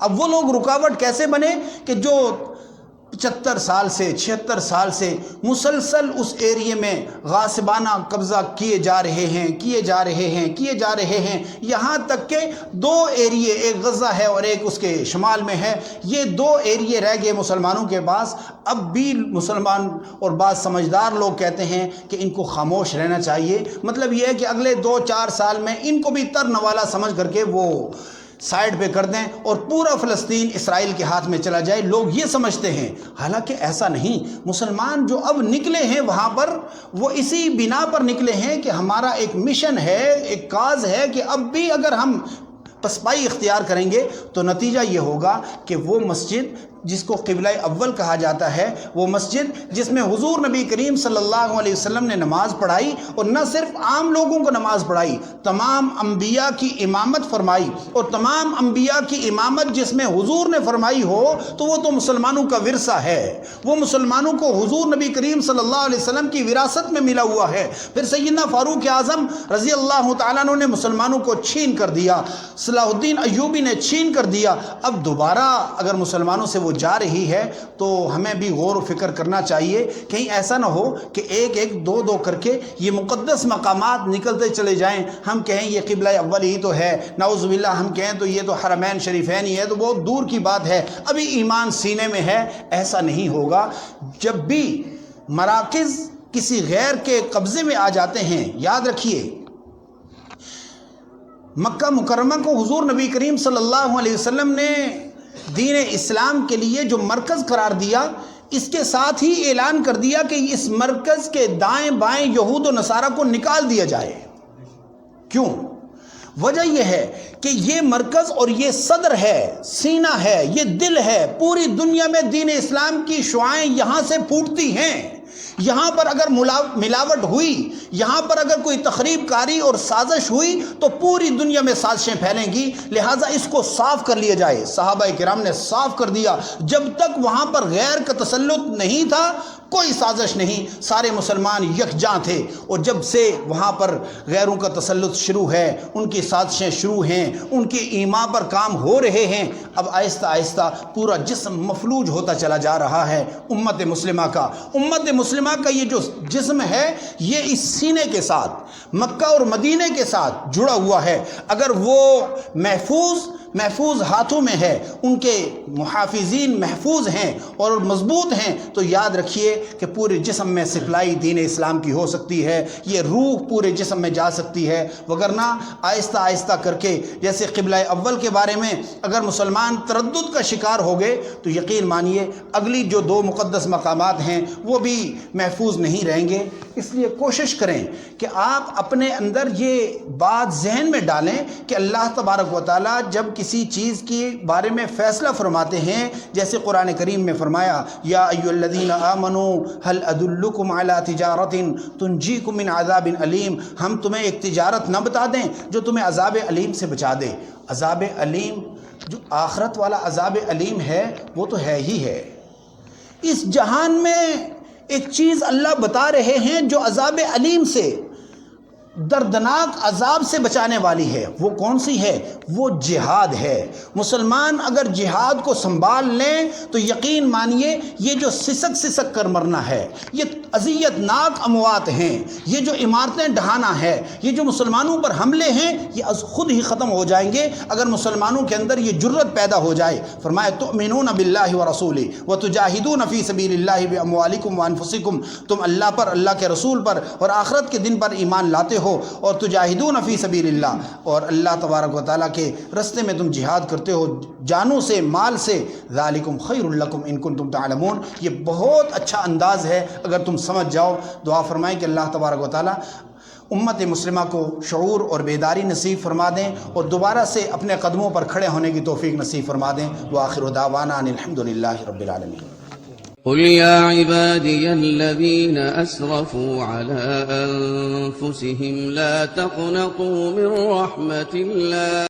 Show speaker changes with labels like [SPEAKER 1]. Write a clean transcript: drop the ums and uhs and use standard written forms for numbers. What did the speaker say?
[SPEAKER 1] اب وہ لوگ رکاوٹ کیسے بنے کہ جو 75 سال سے 76 سال سے مسلسل اس ایریے میں غاصبانہ قبضہ کیے جا رہے ہیں، یہاں تک کہ 2 ایریے، ایک غزہ ہے اور ایک اس کے شمال میں ہے، یہ 2 ایریے رہ گئے مسلمانوں کے پاس۔ اب بھی مسلمان اور بعض سمجھدار لوگ کہتے ہیں کہ ان کو خاموش رہنا چاہیے، مطلب یہ ہے کہ اگلے 2-4 سال میں ان کو بھی ترنوالا سمجھ کر کے وہ سائیڈ پہ کر دیں اور پورا فلسطین اسرائیل کے ہاتھ میں چلا جائے، لوگ یہ سمجھتے ہیں۔ حالانکہ ایسا نہیں، مسلمان جو اب نکلے ہیں وہاں پر، وہ اسی بنا پر نکلے ہیں کہ ہمارا ایک مشن ہے، ایک کاز ہے کہ اب بھی اگر ہم پسپائی اختیار کریں گے تو نتیجہ یہ ہوگا کہ وہ مسجد جس کو قبلہ اول کہا جاتا ہے، وہ مسجد جس میں حضور نبی کریم صلی اللہ علیہ وسلم نے نماز پڑھائی، اور نہ صرف عام لوگوں کو نماز پڑھائی، تمام انبیاء کی امامت فرمائی، اور تمام انبیاء کی امامت جس میں حضور نے فرمائی ہو تو وہ تو مسلمانوں کا ورثہ ہے، وہ مسلمانوں کو حضور نبی کریم صلی اللہ علیہ وسلم کی وراثت میں ملا ہوا ہے۔ پھر سیدنا فاروق اعظم رضی اللہ تعالیٰ عنہ نے مسلمانوں کو چھین کر دیا، صلاح الدین ایوبی نے چھین کر دیا۔ اب دوبارہ اگر مسلمانوں سے وہ جا رہی ہے تو ہمیں بھی غور و فکر کرنا چاہیے، کہیں ایسا نہ ہو کہ ایک ایک 2 کر کے یہ مقدس مقامات نکلتے چلے جائیں، ہم کہیں یہ قبلہ اول ہی تو ہے، نعوذ باللہ ہم کہیں تو یہ تو حرمین شریفین ہی ہے، تو بہت دور کی بات ہے، ابھی ایمان سینے میں ہے۔ ایسا نہیں ہوگا۔ جب بھی مراکز کسی غیر کے قبضے میں آ جاتے ہیں، یاد رکھیے مکہ مکرمہ کو حضور نبی کریم صلی اللہ علیہ وسلم نے دین اسلام کے لیے جو مرکز قرار دیا، اس کے ساتھ ہی اعلان کر دیا کہ اس مرکز کے دائیں بائیں یہود و نصارہ کو نکال دیا جائے۔ کیوں؟ وجہ یہ ہے کہ یہ مرکز اور یہ صدر ہے، سینہ ہے، یہ دل ہے، پوری دنیا میں دین اسلام کی شعائیں یہاں سے پھوٹتی ہیں۔ یہاں پر اگر ملاوٹ ہوئی، یہاں پر اگر کوئی تخریب کاری اور سازش ہوئی تو پوری دنیا میں سازشیں پھیلیں گی، لہٰذا اس کو صاف کر لیا جائے۔ صحابہ کرام نے صاف کر دیا، جب تک وہاں پر غیر کا تسلط نہیں تھا کوئی سازش نہیں، سارے مسلمان یکجاں تھے، اور جب سے وہاں پر غیروں کا تسلط شروع ہے، ان کی سازشیں شروع ہیں، ان کی ایما پر کام ہو رہے ہیں، اب آہستہ آہستہ پورا جسم مفلوج ہوتا چلا جا رہا ہے امت مسلمہ کا یہ جو جسم ہے یہ اس سینے کے ساتھ مکہ اور مدینے کے ساتھ جڑا ہوا ہے۔ اگر وہ محفوظ ہاتھوں میں ہے، ان کے محافظین محفوظ ہیں اور مضبوط ہیں، تو یاد رکھیے کہ پورے جسم میں سپلائی دین اسلام کی ہو سکتی ہے، یہ روح پورے جسم میں جا سکتی ہے۔ وگرنہ آہستہ آہستہ کر کے، جیسے قبلہ اول کے بارے میں اگر مسلمان تردد کا شکار ہو گئے تو یقین مانیے اگلی جو 2 مقدس مقامات ہیں وہ بھی محفوظ نہیں رہیں گے۔ اس لیے کوشش کریں کہ آپ اپنے اندر یہ بات ذہن میں ڈالیں کہ اللہ تبارک و تعالیٰ جب کسی چیز کے بارے میں فیصلہ فرماتے ہیں، جیسے قرآن کریم میں فرمایا یا ایھا الذین آمنوا هل ادلکم علی تجارۃ تنجیکم من عذاب علیم، ہم تمہیں ایک تجارت نہ بتا دیں جو تمہیں عذاب علیم سے بچا دے۔ عذاب علیم جو آخرت والا عذاب علیم ہے وہ تو ہے ہی ہے۔ اس جہان میں ایک چیز اللہ بتا رہے ہیں جو عذاب علیم سے، دردناک عذاب سے بچانے والی ہے، وہ کون سی ہے؟ وہ جہاد ہے۔ مسلمان اگر جہاد کو سنبھال لیں تو یقین مانیے یہ جو سسک کر مرنا ہے، یہ اذیت ناک اموات ہیں، یہ جو عمارتیں ڈھانا ہے، یہ جو مسلمانوں پر حملے ہیں، یہ از خود ہی ختم ہو جائیں گے اگر مسلمانوں کے اندر یہ جرت پیدا ہو جائے۔ فرمایا تؤمنون باللہ ورسولہ وتجاہدون فی سبیل اللہ باموالکم وانفسکم، تم اللہ پر، اللہ کے رسول پر اور آخرت کے دن پر ایمان لاتے ہو، اور تجاہدون فی سبیل اللہ، اور اللہ تبارک و تعالیٰ کے رستے میں تم جہاد کرتے ہو جانوں سے، مال سے، ذالکم خیر لکم ان کنتم تعلمون، یہ بہت اچھا انداز ہے اگر تم سمجھ جاؤ۔ دعا فرمائیں کہ اللہ تبارک و تعالیٰ امت مسلمہ کو شعور اور بیداری نصیب فرما دیں اور دوبارہ سے اپنے قدموں پر کھڑے ہونے کی توفیق نصیب فرما دیں۔ وآخر دعوانا ان الحمدللہ رب العالمین۔
[SPEAKER 2] قل يا عبادي الذين أسرفوا على أنفسهم لا تقنطوا من رحمة الله